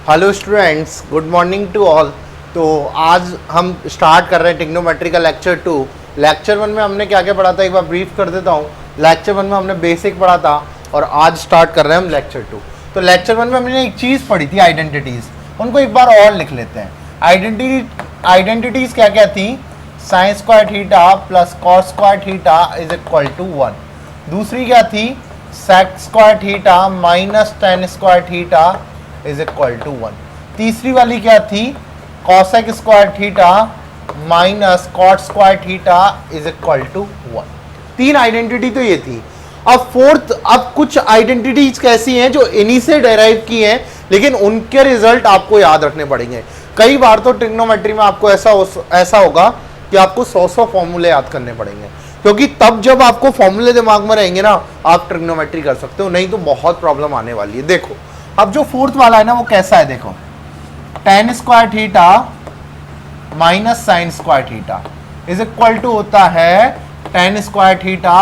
Hello students, good morning to all. तो आज हम स्टार्ट कर रहे हैं ट्रिग्नोमेट्री का लेक्चर 2। लेक्चर 1 में हमने क्या क्या पढ़ा था एक बार ब्रीफ कर देता हूँ। लेक्चर 1 में हमने बेसिक पढ़ा था और आज स्टार्ट कर रहे हैं हम लेक्चर 2। तो लेक्चर 1 में हमने एक चीज़ पढ़ी थी, आइडेंटिटीज़, उनको एक बार और लिख लेते हैं। आइडेंटिटीज़ क्या क्या थी? Sine square theta plus cos square theta is equal to 1। दूसरी क्या थी? Sec square theta minus tan square theta is equal to 1। तीसरी वाली क्या थी? Cosec square theta minus cot square theta is equal to 1। तीन आइडेंटिटी तो ये थी। अब फोर्थ, अब कुछ आइडेंटिटीज कैसी हैं जो इन्हीं से डेराइव की हैं, लेकिन उनके रिजल्ट आपको याद रखने पड़ेंगे। कई बार तो ट्रिग्नोमेट्री में आपको ऐसा होगा कि आपको 100 फॉर्मूले याद करने पड़ेंगे, क्योंकि तब जब आपको फॉर्मूले दिमाग में रहेंगे ना, आप ट्रिग्नोमेट्री कर सकते हो, नहीं तो बहुत प्रॉब्लम आने वाली है। देखो अब जो फोर्थ वाला है ना, वो कैसा है? देखो, tan square theta minus sine square theta is equal to होता है tan square theta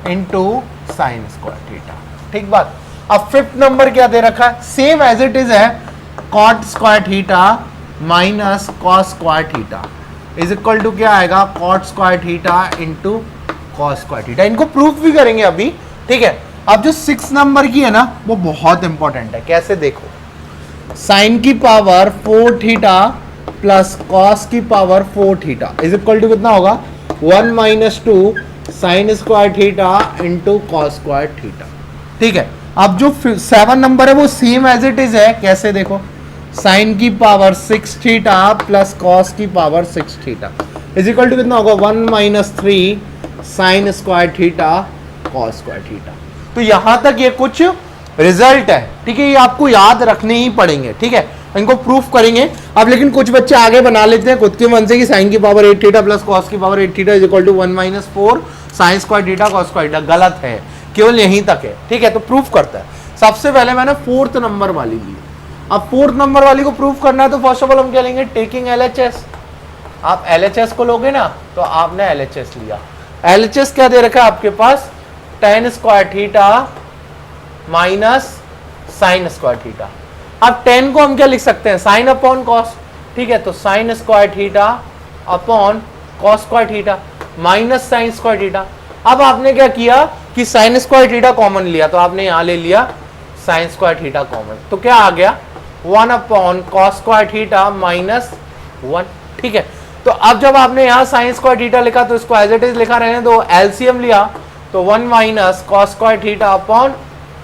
into sine square theta. ठीक बात। अब फिफ्थ नंबर क्या दे रखा है? सेम एज इट इज है, cot square theta minus cos square theta is equal to क्या आएगा? Cot square theta into cos square theta. इनको प्रूफ भी करेंगे अभी, ठीक है। अब जो 6 नंबर की है ना, वो बहुत इंपॉर्टेंट है। कैसे? देखो, साइन की पावर 4 थीटा प्लस कॉस की power 4 theta is equal to कितना होगा? 1 minus 2 sine square theta into cos square theta. ठीक है। अब जो 7 नंबर है वो सेम एज इट इज है। कैसे? देखो, साइन की पावर 6 थीटा प्लस कॉस की power 6 theta is equal to कितना होगा? 1 minus 3 sine square theta cos square theta. तो यहां तक ये कुछ रिजल्ट है, ठीक है। ये आपको याद रखने ही पड़ेंगे, ठीक है। इनको प्रूफ करेंगे अब, लेकिन कुछ बच्चे आगे बना लेते हैं खुद के मन से कि साइन की पावर 8 थीटा प्लस कॉस की power 8 theta is equal to 1 minus 4 sine square theta cos square theta. गलत है, केवल यहीं तक है, ठीक है। तो प्रूफ करता है। सबसे पहले मैंने फोर्थ नंबर वाली ली। अब फोर्थ नंबर वाली को प्रूफ करना है तो फर्स्ट ऑफ ऑल हम क्या लेंगे? Taking LHS. आप एलएचएस को लोगे ना, तो आपने एलएचएस लिया। एलएचएस क्या दे रखा है आपके पास? Tan square theta minus sine square theta. अब 10 को हम क्या लिख सकते हैं? साइन अपॉन कॉस, ठीक है। तो sine square theta upon cos square theta minus sine square theta. अब आपने क्या किया कि साइन स्क्वायर थीटा कॉमन लिया, तो आपने यहां ले लिया साइन स्क्वायर थीटा कॉमन, तो क्या आ गया? 1 upon cos square theta minus 1, ठीक है। तो अब जब आपने यहां साइन स्क्वायर थीटा लिखा तो इसको एज इट इज लिखा रहने दो। एलसीएम लिया तो 1 minus cos square theta upon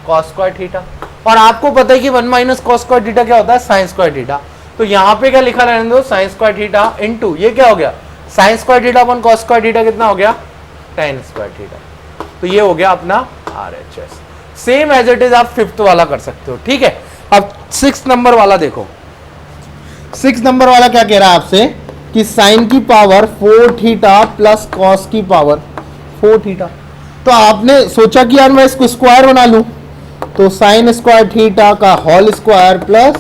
cos square theta. और आपको पता है कि 1 माइनस कॉस स्क्वायर थीटा क्या होता है? Sign square theta. तो यहां पे क्या लिखा रहने दो? साइन स्क्वायर थीटा इनटू ये क्या हो गया? Sine square theta upon cos square theta कितना हो गया? Tan square theta. तो ये हो गया अपना RHS. Same as it is आप फिफ्थ वाला कर सकते हो, ठीक है। अब 6 नंबर वाला देखो। 6 नंबर वाला क्या कह रहा है आपसे कि साइन की पावर 4 थीटा प्लस कॉस की पावर 4 थीटा। तो आपने सोचा कि यार मैं इसको स्क्वायर बना लूं, तो साइन स्क्वायर थीटा का whole square plus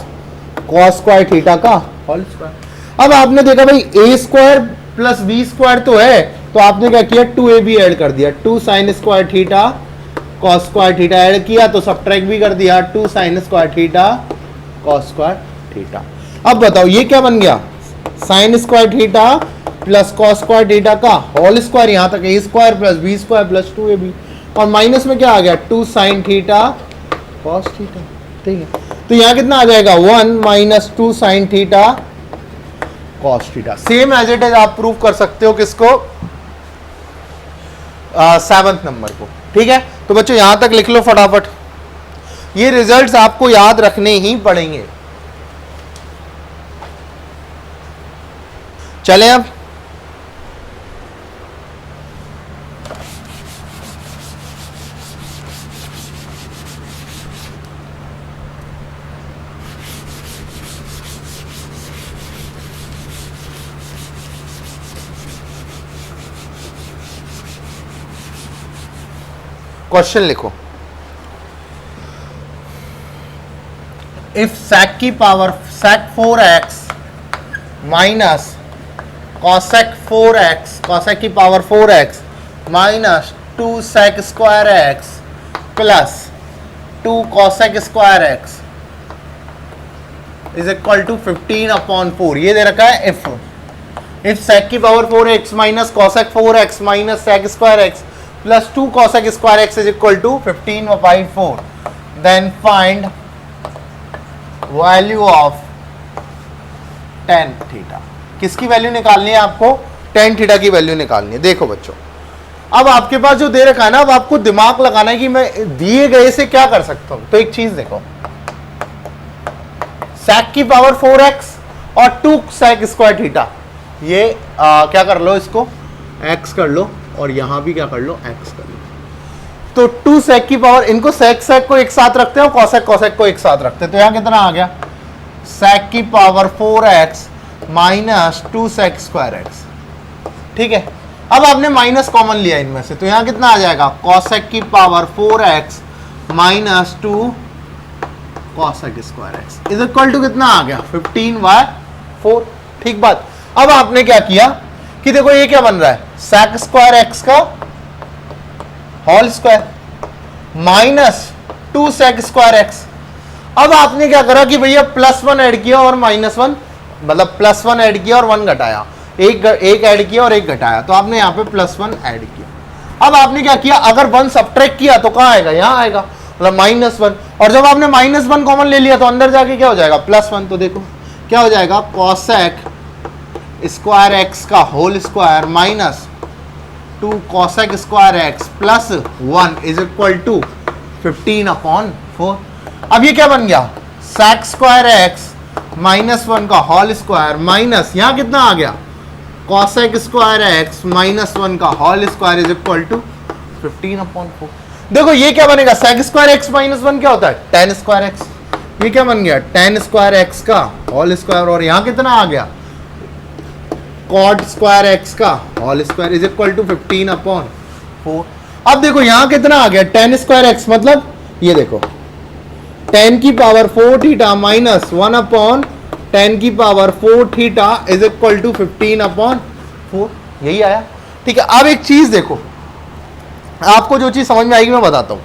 cos square theta का होल स्क्वायर। अब आपने देखा भाई A square plus B square तो है, तो आपने क्या किया? 2ab ऐड कर दिया। 2 sine square theta cos square theta add किया तो सब्ट्रैक्ट भी कर दिया, 2 sine square theta cos square theta. अब बताओ ये क्या बन गया? Sine square theta plus cos square theta का होल स्क्वायर, यहां तक A square plus B square plus 2ab, और माइनस में क्या आ गया? 2 साइन थीटा कॉस थीटा, ठीक है। तो यहां कितना आ जाएगा? 1 minus 2 sine theta cos theta. Same as it is आप प्रूव कर सकते हो किसको? 7th नंबर को, ठीक है। तो बच्चों यहां तक लिख लो फटाफट। ये रिजल्ट्स आपको याद रखने ही पड़ेंगे। चलें अब क्वेश्चन लिखो। इफ sec की power sec 4x minus cosec 4x, cosec की power 4x minus 2 sec square x plus 2 cosec square x is equal to 15/4। ये दे रखा है इफ sec की power 4x minus cosec 4x minus sec square x plus 2 cosec square x is equal to 15/4, then find value of tan theta. किसकी value निकालनी है आपको? tan theta की वैल्यू निकालनी है। देखो बच्चों, अब आपके पास जो दे रखा है ना, अब आपको दिमाग लगाना है कि मैं दिए गए से क्या कर सकता हूं। तो एक चीज देखो, sec की पावर 4x और 2 sec स्क्वायर थीटा, ये क्या कर लो, इसको x कर लो और यहां भी क्या कर लो, x कर लो। तो 2 sec की पावर, इनको sec को एक साथ रखते हैं और cosec को एक साथ रखते हैं। तो यहां कितना आ गया? sec की power 4x minus 2 sec square x। ठीक है, अब आपने माइनस कॉमन लिया इनमें से, तो यहां कितना आ जाएगा? cosec की power 4x minus 2 cosec square x is equal to कितना आ गया? 15/4। ठीक बात। अब आपने क्या किया कि देखो ये क्या बन रहा है? sec स्क्वायर x का whole square minus 2 sec square x। अब आपने क्या करा कि भैया +1 ऐड किया और -1, मतलब +1 ऐड किया और 1 घटाया, एक ऐड किया और एक घटाया, तो आपने यहाँ पे +1 ऐड किया। अब आपने क्या किया? अगर 1 सब्ट्रैक्ट किया तो कहाँ आएगा? यहाँ आएगा, मतलब -1। और जब आपने -1 कॉमन ले लिया तो अंदर जाके क्या हो जाएगा? +1। तो देखो क्या हो जाएगा? cosec स्क्वायर x का whole square minus 2 cosec square x plus 1 is equal to 15/4। अब ये क्या बन गया? sec स्क्वायर x माइनस 1 का होल स्क्वायर माइनस, यहां कितना आ गया? cosec स्क्वायर x माइनस 1 का whole square is equal to 15/4। देखो ये क्या बनेगा? sec स्क्वायर x माइनस 1 क्या होता है? tan square x। ये क्या बन गया? tan स्क्वायर x का होल स्क्वायर, और यहां कितना आ गया? cot स्क्वायर x का whole square is equal to 15/4। अब देखो यहां कितना आ गया? tan स्क्वायर x, मतलब ये देखो tan की पावर 4 थीटा माइनस 1/tan की power 4 theta is equal to 15/4। यही आया। ठीक है, अब एक चीज देखो, आपको जो चीज समझ में आएगी मैं बताता हूं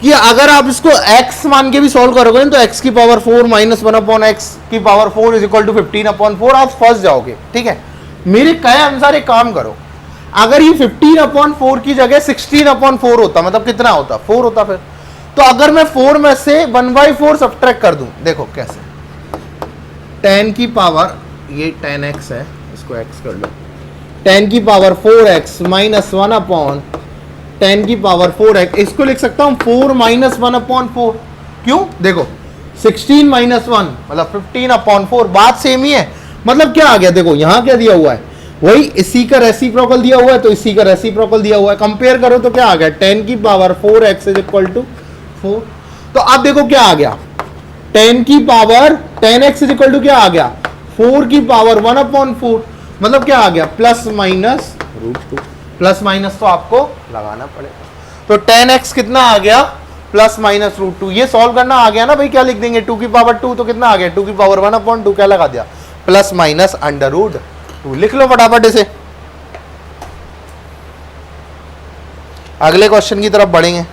कि अगर आप इसको x मान के भी सॉल्व करोगे तो x की पावर 4 माइनस 1/x की पावर 4 इज इक्वल टू 15/4, आप फंस जाओगे। ठीक है, मेरे कहे अनुसार एक काम करो, अगर ये 15/4 की जगह 16/4 होता, मतलब कितना होता? 4 होता। फिर तो अगर मैं 4 में से 1/4 सब्ट्रैक्ट कर दूं, देखो कैसे, tan की पावर, ये tan x है, इसको x कर लो, tan की पावर 4x माइनस 1/tan की पावर 4x, इसको लिख सकता हूं 4 माइनस 1/4। क्यों? देखो 16 माइनस 1 मतलब 15/4, बात सेम ही है। मतलब क्या आ गया? देखो यहां क्या दिया हुआ है, वही इसी का रेसिप्रोकल दिया हुआ है, तो इसी का रेसिप्रोकल दिया हुआ है, कंपेयर करो तो क्या आ गया? tan की power 4x is equal to 4। तो अब देखो क्या आ गया? tan की power tan x is equal to क्या आ गया? 4 की पावर 1/4, मतलब क्या आ गया? Plus minus √2। प्लस माइनस तो आपको लगाना पड़ेगा। तो tan x कितना आ गया? Plus minus √2। ये सॉल्व करना आ गया ना भाई, क्या लिख देंगे? 2 की पावर 2 तो कितना आ गया? 2 की पावर 1/2, क्या लगा दिया? Plus minus √2। लिख लो फटाफट इसे। अगले क्वेश्चन की तरफ बढ़ेंगे।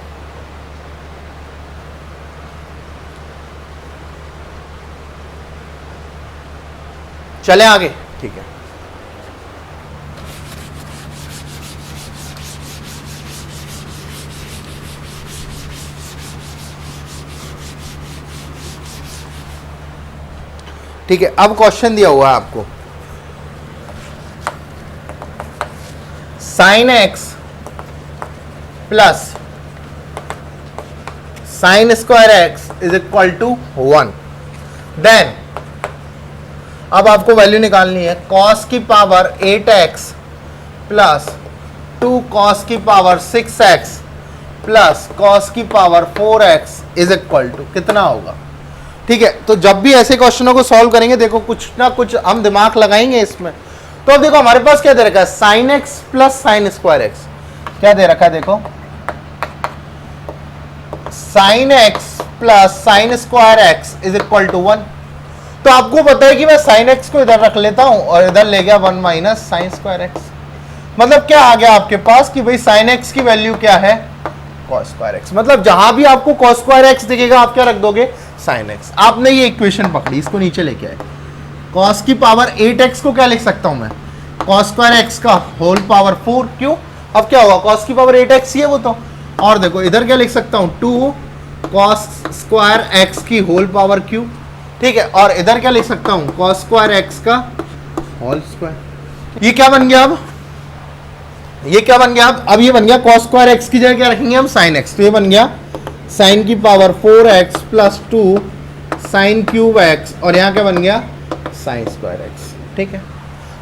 चले आगे। ठीक है, ठीक है, अब क्वेश्चन दिया हुआ है आपको, sin x plus sin square x is equal to 1। Then अब आपको वैल्यू निकालनी है cos की पावर 8x प्लस 2 cos की पावर 6x प्लस cos की power 4x is equal to कितना होगा? ठीक है, तो जब भी ऐसे क्वेश्चनों को सॉल्व करेंगे, देखो कुछ ना कुछ हम दिमाग लगाएंगे इसमें। तो अब देखो हमारे पास क्या दे रखा है? sin x plus sin square x। क्या दे रखा है? देखो sin x plus sin square x is equal to 1। तो आपको पता है कि मैं sin x को इधर रख लेता हूं और इधर ले गया 1 माइनस sin स्क्वायर x। मतलब क्या आ गया आपके पास कि भाई sin x की वैल्यू क्या है? cos square x। मतलब जहां भी आपको cos स्क्वायर x दिखेगा आप क्या रख दोगे? Sine x. आपने ये इक्वेशन पकड़ी, इसको नीचे लेके आए, कॉस की पावर 8x को क्या लिख सकता हूं मैं, कॉस स्क्वायर एक्स का होल पावर 4। क्यों, अब क्या होगा, कॉस की पावर 8x ही है वो तो। और देखो इधर क्या लिख सकता हूं, 2 कॉस स्क्वायर एक्स की होल पावर क्यूब, ठीक है। और इधर क्या लिख सकता हूं, कॉस स्क्वायर एक्स का होल स्क्वायर। ये क्या बन गया, अब ये क्या बन गया, अब ये बन गया कॉस स्क्वायर एक्स की जगह क्या रखेंगे हम, साइन एक्स। तो ये बन गया साइन की power 4x plus 2 sine cube x, और यहां क्या बन गया, साइन स्क्वायर एक्स, ठीक है।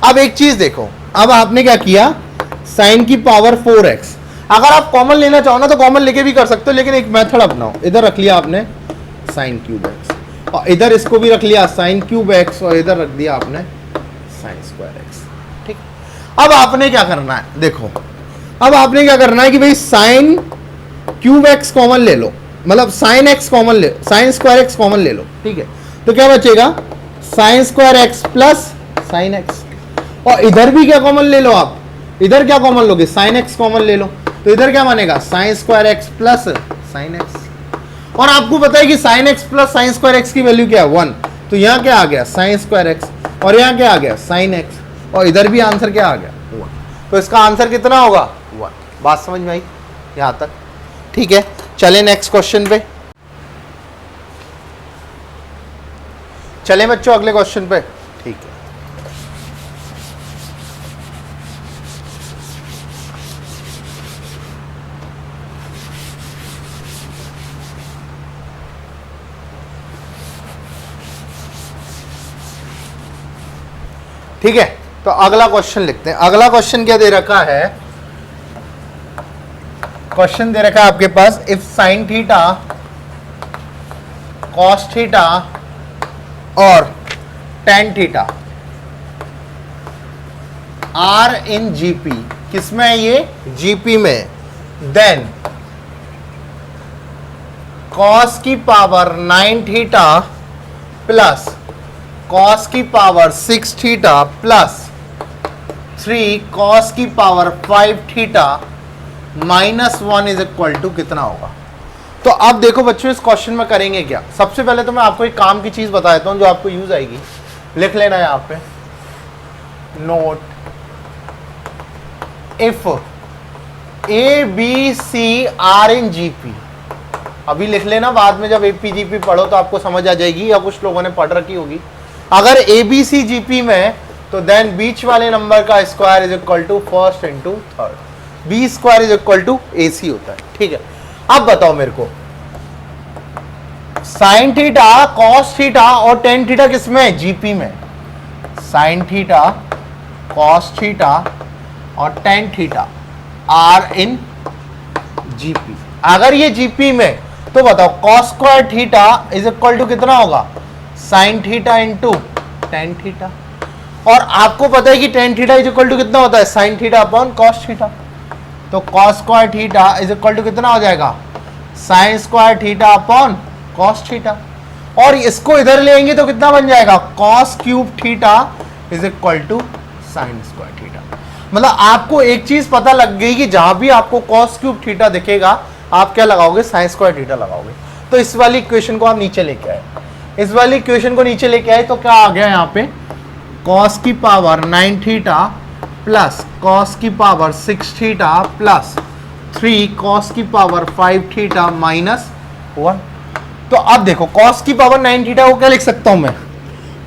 अब एक चीज देखो, अब आपने क्या किया, साइन की पावर 4x, अगर आप कॉमन लेना चाहो ना तो कॉमन लेके भी कर सकते हो, लेकिन एक मेथड अपनाओ, इधर रख लिया आपने साइन क्यूब एक्स, और इधर इसको भी रख लिया साइन क्यूब एक्स, और इधर रख दिया आपने साइन स्क्वायर एक्स, ठीक। अब आपने क्या करना है, देखो अब आपने क्या करना है कि भाई साइन क्यूब एक्स कॉमन ले लो, मतलब साइन एक्स कॉमन ले, साइन स्क्वायर एक्स कॉमन ले लो, ठीक है। तो क्या बचेगा, sine square x plus sine x, और इधर भी क्या कॉमन ले लो आप, इधर क्या कॉमन लोगे, साइन एक्स कॉमन ले लो, तो इधर क्या बनेगा, sine square x plus sine x. और आपको पता है कि sine x plus sine square x की वैल्यू क्या है, 1, तो यहां क्या आ गया, साइन स्क्वायर एक्स, और यहां क्या आ गया, साइन एक्स, और इधर भी आंसर क्या आ गया, 1। तो इसका आंसर कितना होगा, 1। बात समझ में आई यहां तक, ठीक है। चले नेक्स्ट क्वेश्चन पे, चले बच्चों अगले क्वेश्चन पे, ठीक है। ठीक है, तो अगला क्वेश्चन लिखते हैं। अगला क्वेश्चन क्या दे रखा है, क्वेश्चन दे रखा है आपके पास, if sine theta cos theta और tan theta are in GP, किसमें है ये, जीपी में, देन कॉस की पावर 9 थीटा प्लस कॉस की पावर 6 थीटा प्लस 3 कॉस की power 5 theta minus 1 is equal to कितना होगा। तो अब देखो बच्चों इस क्वेश्चन में करेंगे क्या, सबसे पहले तो मैं आपको एक काम की चीज बता देता हूं जो आपको यूज आएगी, लिख लेना यहां पे, note, if A B C are in GP, अभी लिख लेना, बाद में जब एपीजीपी पढ़ो तो आपको समझ आ जाएगी, या कुछ लोगों ने पढ़ रखी होगी। अगर ए बी सी जीपी में तो देन बीच वाले नंबर का square is equal to first into third, B square is equal to A C होता है, ठीक है। अब बताओ मेरे को, साइन थीटा कॉस थीटा और टेन थीटा किसमें है, जीपी में, साइन थीटा कॉस थीटा और tan theta are in GP. अगर ये जीपी में तो बताओ cos square theta is equal to कितना होगा, sine theta into tan theta, और आपको पता है कि tan theta is equal to कितना होता है, sine theta upon cos theta, तो cos square theta is equal to कितना हो जाएगा, sine square theta upon cos theta, और इसको इधर लेंगे तो कितना बन जाएगा, cos cube theta is equal to sine square theta. मतलब आपको एक चीज पता लग गई कि जहां भी आपको कॉस क्यूब थीटा दिखेगा आप क्या लगाओगे, साइन स्क्वायर थीटा लगाओगे। तो इस वाली इक्वेशन को आप नीचे लेके आए, इस वाली इक्वेशन को नीचे लेके आए तो क्या आ गया यहाँ पे, कॉस की पावर 9 थीटा प्लस कॉस की पावर 6 थीटा प्लस 3 कॉस की पावर 5 थीटा माइनस 1। तो अब देखो कॉस की पावर 9 थीटा को क्या लिख सकता हूं मैं,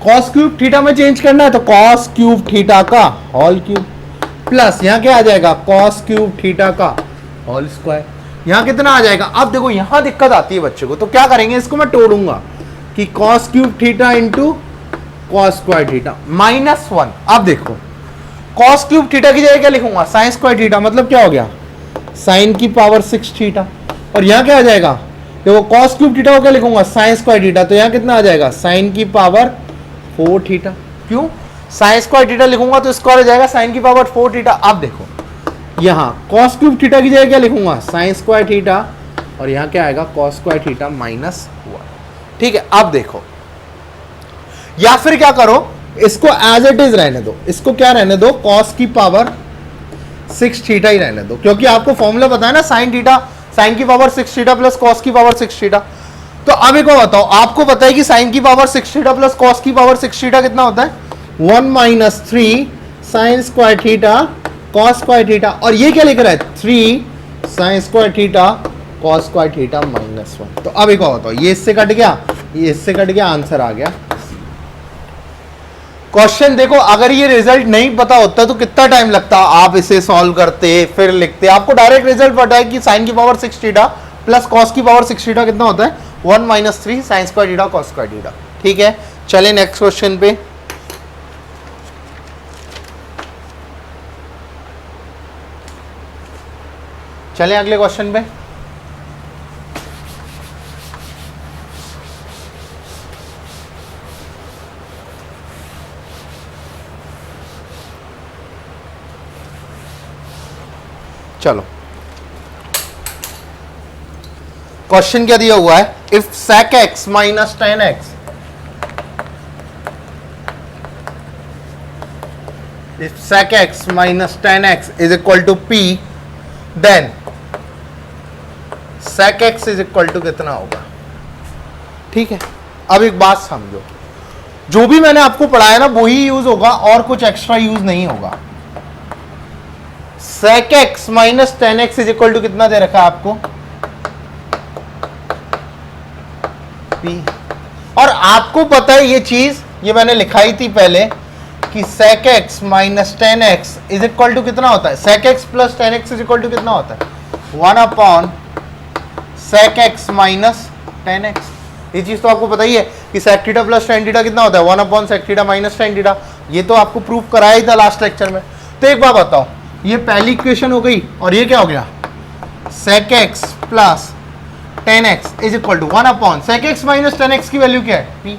कॉस क्यूब थीटा में चेंज करना है तो कॉस क्यूब थीटा का होल क्यूब प्लस यहाँ क्या आ जाएगा, कॉस क्यूब थीटा का होल स्क्वायर, यहाँ कितना आ जाएगा। अब देखो यहाँ दिक्कत आती है बच्चे को, तो क्या करेंगे, इसको मैं तोड़ूंगा कि cos cube theta into cos square theta minus 1। अब देखो कॉस क्यूब थीटा की जगह क्या लिखूंगा, साइन स्क्वायर थीटा, मतलब क्या हो गया, साइन की पावर 6 थीटा, और यहाँ क्या आ जाएगा, देखो कॉस क्यूब थीटा को क्या लिखूंगा, साइन स्क्वायर थीटा, तो यहाँ कितना आ जाएगा, साइन की पावर 4 थीटा। क्यों, साइन स्क्वायर थीटा लिखूंगा तो स्क्वायर हो जाएगा साइन की पावर 4 थीटा। अब देखो यहाँ कॉस क्यूब थीटा की जगह क्या लिखूंगा, साइन स्क्वायर थीटा, और यहाँ क्या आएगा, कॉस स्क्वायर थीटा माइनस 1। ठीक है, अब देखो, या फिर क्या करो, इसको एज इट इज रहने दो, इसको क्या रहने दो, कॉस की पावर 6 थीटा ही रहने दो, क्योंकि आपको फॉर्मूला पता है ना, साइन थीटा, साइन की पावर 6 थीटा प्लस कॉस की पावर 6 थीटा। तो अब एक और बताओ, आपको पता है कि साइन की पावर 6 थीटा प्लस कॉस की पावर 6 थीटा कितना होता है? 1 minus 3 sine square theta cos square theta, और ये क्या लिख रहा है? 3 sine square theta cos square theta minus 1। तो अब एक और बताओ, ये इससे कट गया, ये इससे कट गया, आंसर आ गया। क्वेश्चन देखो, अगर ये रिजल्ट नहीं पता होता तो कितना टाइम लगता, आप इसे सॉल्व करते फिर लिखते। आपको डायरेक्ट रिजल्ट पता है कि साइन की पावर 6 थीटा प्लस कॉस की पावर 6 थीटा कितना होता है? 1 minus 3 sine square theta cos square theta. ठीक है, चले नेक्स्ट क्वेश्चन पे। चले अगले क्वेश्चन पे। चलो, क्वेश्चन क्या दिया हुआ है? If sec x minus tan x, if sec x minus tan x is equal to p, then sec x is equal to कितना होगा? ठीक है, अब एक बात समझो, जो भी मैंने आपको पढ़ाया ना वही यूज होगा और कुछ एक्स्ट्रा यूज नहीं होगा। sec x minus tan x is equal to कितना दे रखा है आपको? p। और आपको पता है ये चीज, ये मैंने लिखाई थी पहले कि sec x minus tan x is equal to कितना होता है? sec x plus tan x is equal to कितना होता है? 1 upon sec x minus tan x। ये चीज तो आपको पता ही है कि sec theta plus tan theta कितना होता है? 1 upon sec theta minus tan theta. ये तो आपको प्रूफ कराया ही था लास्ट लेक्चर में। तो एक बात बताओ, ये पहली इक्वेशन हो गई और ये क्या हो गया? sec x plus tan x is equal to 1 upon sec x minus tan x की वैल्यू क्या है? p।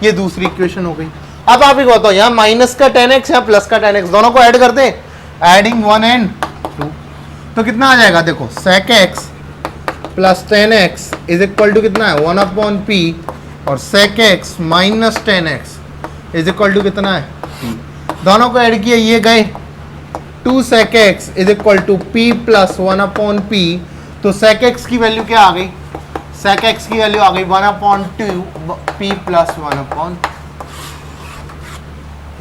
ये दूसरी इक्वेशन हो गई। अब आप एक बताओ, यहाँ माइनस का tan x या प्लस का tan x, दोनों को ऐड कर दें, एडिंग 1 एंड 2, तो कितना आ जाएगा? देखो sec x plus tan x is equal to कितना है? 1 अपॉन p, और sec x minus tan x is equal to कितना है? p। दोनों को ऐड किए, ये गए 2 sec x is equal to p plus 1 upon p। तो sec x की वैल्यू क्या आ गई? sec x की वैल्यू आ गई 1 अपॉन 2 p प्लस 1 अपॉन।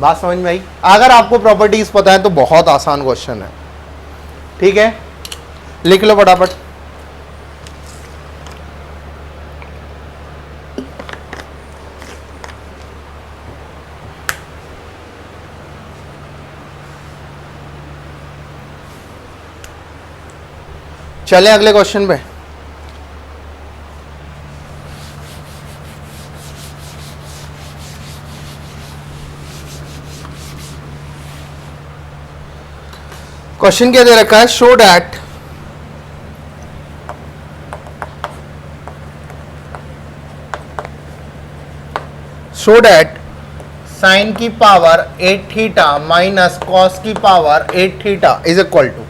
बात समझ में आई? अगर आपको प्रॉपर्टीज पता है तो बहुत आसान क्वेश्चन है। ठीक है, लिख लो फटाफट। चले अगले क्वेश्चन पे। क्वेश्चन क्या दे रखा है? शो दैट साइन की पावर 8 थीटा माइनस कॉस की power 8 theta is equal to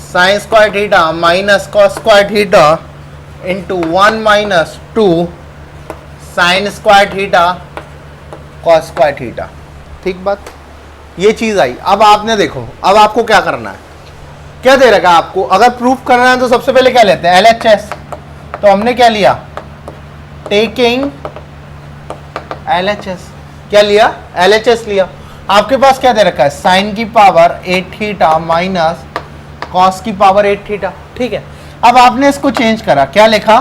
sine square theta minus cos square theta into 1 minus 2 sine square theta cos square theta. ठीक बात, ये चीज आई। अब आपने देखो, अब आपको क्या करना है? क्या दे रखा है आपको? अगर प्रूफ करना है तो सबसे पहले क्या लेते हैं? LHS। तो हमने क्या लिया? Taking LHS। क्या लिया? LHS लिया। आपके पास क्या दे रखा है? साइन की पावर 8 थीटा माइनस कॉस की पावर 8 थीटा। ठीक है, अब आपने इसको चेंज करा, क्या लिखा?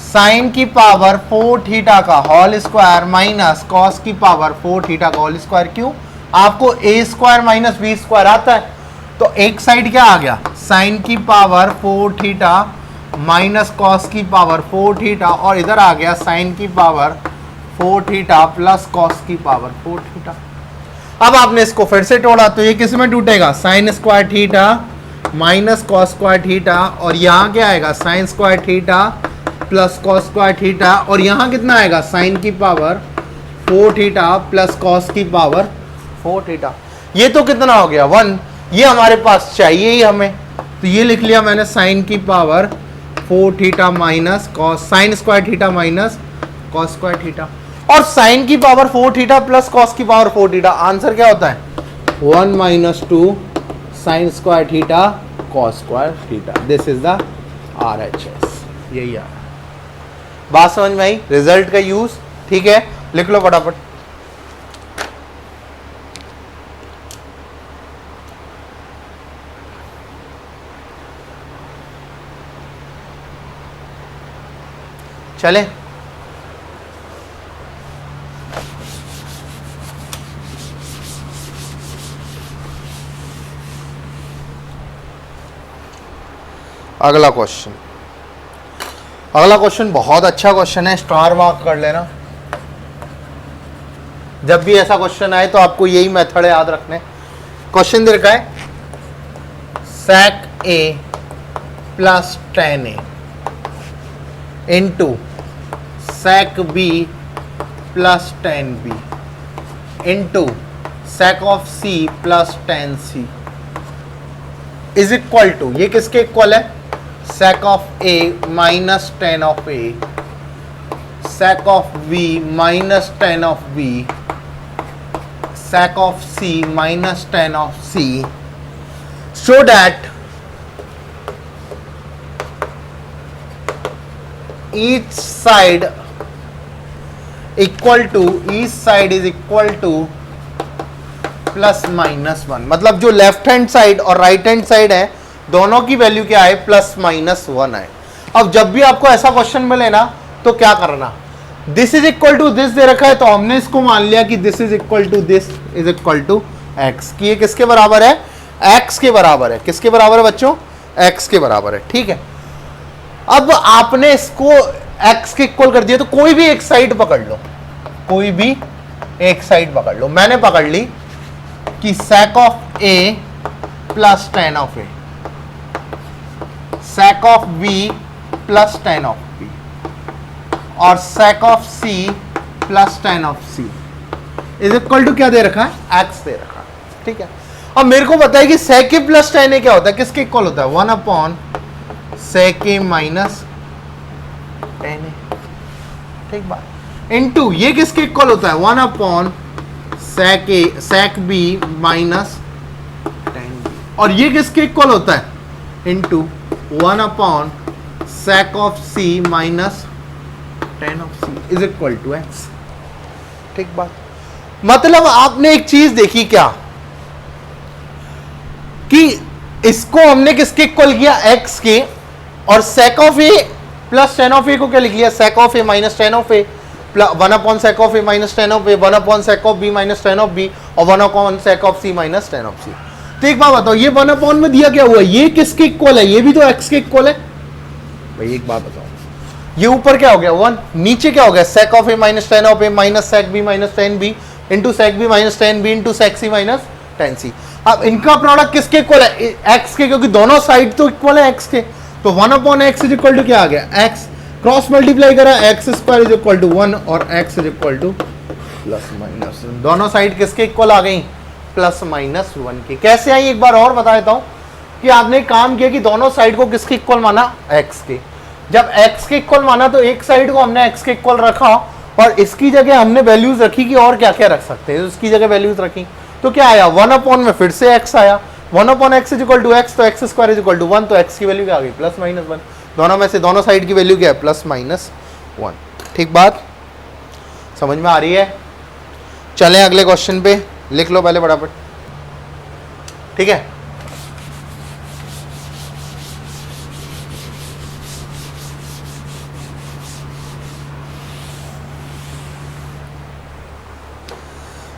साइन की पावर 4 थीटा का होल स्क्वायर माइनस कॉस की पावर 4 थीटा का होल स्क्वायर। क्यों? आपको a square minus B square आता है, तो एक साइड क्या आ गया? साइन की पावर 4 थीटा माइनस कॉस की पावर 4 थीटा, और इधर आ गया साइन की पावर 4 थीटा प्लस कॉस की पावर 4 थीटा। अब आपने इसको फिर से तोड़ा तो ये किस में टूटेगा? Sign square theta minus cos square theta, और यहाँ क्या आएगा? Sign square theta plus cos square theta, और यहाँ कितना आएगा? साइन की पावर 4 थीटा प्लस कॉस की पावर 4 थीटा। ये तो कितना हो गया? 1। ये हमारे पास चाहिए ही हमें, तो ये लिख लिया मैंने, साइन की power 4 theta minus cos, sign square theta minus cos square theta, और साइन की पावर 4 थीटा प्लस कॉस की पावर 4 थीटा। आंसर क्या होता है? 1 minus 2 sine square theta cos square theta. This is the RHS। यही है। बात समझ में आई? रिजल्ट का यूज, ठीक है, लिख लो फटाफट। चले, अगला क्वेश्चन। अगला क्वेश्चन बहुत अच्छा क्वेश्चन है, स्टार मार्क कर लेना। जब भी ऐसा क्वेश्चन आए तो आपको यही मेथड याद रखने। क्वेश्चन दे रखा है sec a plus tan a into sec b plus tan b into sec of c plus tan c is equal to, ये किसके इक्वल है? sec of a minus tan of a, sec of b minus tan of b, sec of c minus tan of c, so that each side is equal to plus minus one. मतलब जो left hand side और right hand side है दोनों की value क्या है? Plus minus one है। अब जब भी आपको ऐसा क्वेश्चन मिले ना तो क्या करना, this is equal to this दे रखा है तो हमने इसको मान लिया कि this is equal to this is equal to X, कि ये किसके बराबर है? एक्स के बराबर है। किसके बराबर है बच्चों? एक्स के बराबर है, ठीक है। अब आपने इसको एक्स के इक्वल कर दिया तो कोई भी एक साइड पकड़ लो, कोई भी एक साइड पकड़ लो। मैंने पकड़ ली कि sec of a plus tan of a, sec of b plus tan of b और sec of c plus tan of c is equal to क्या दे रखा है? x दे रखा है, ठीक है। अब मेरे को पता है कि sec a plus tan a क्या होता है? किसके इक्वल होता है? 1 upon sec a minus tan a, ठीक बात। इनटू ये किसके इक्वल होता है? 1 upon sec b minus tan b, और ये किसके इक्वल होता है? Into 1 upon sec of c minus tan of c is equal to x, ठीक बात। मतलब आपने एक चीज देखी क्या कि इसको हमने किसके इक्वल किया? x के, और sec of a plus tan of a को क्या लिख लिया? sec of a minus tan of a, 1 upon sec of a minus tan of a, 1 upon sec of b minus tan of b और 1 upon sec of c minus tan of c। तो एक बात बताओ, ये 1 upon में दिया क्या हुआ? ये किसके इक्वल है? ये भी तो x के इक्वल है। भाई एक बात बताओ, ये ऊपर क्या हो गया 1, नीचे क्या हो गया? sec of a minus tan of a minus sec b minus tan b into sec b minus tan b into sec c minus tan c। अब इनका प्रोडक्ट किसके इक्वल है? x के, क्योंकि दोनों साइड तो इक्वल है x के। तो 1 upon x is equal to क्या आ गया? x क्रॉस मल्टीप्लाई करा, X square is equal to 1 और x is equal to plus minus, दोनों साइड किसके इक्वल आ गई? प्लस माइनस 1 की। कैसे आई एक बार और बता देता हूं कि आपने काम किया कि दोनों साइड को किसके इक्वल माना? x के। जब x के इक्वल माना तो एक साइड को हमने x के इक्वल रखा और इसकी जगह हमने वैल्यूज रखी कि और क्या क्या रख सकते हैं, उसकी जगह वैल्यूज रखी तो क्या आया? 1 अपॉन में फिर से x आया, 1 upon x is equal to x, तो x square is equal to 1, तो x की वैल्यू क्या आ गई? Plus minus 1। दोनों में से दोनों साइड की वैल्यू क्या है? प्लस माइनस 1, ठीक बात समझ में आ रही है? चलें अगले क्वेश्चन पे, लिख लो पहले फटाफट, ठीक है।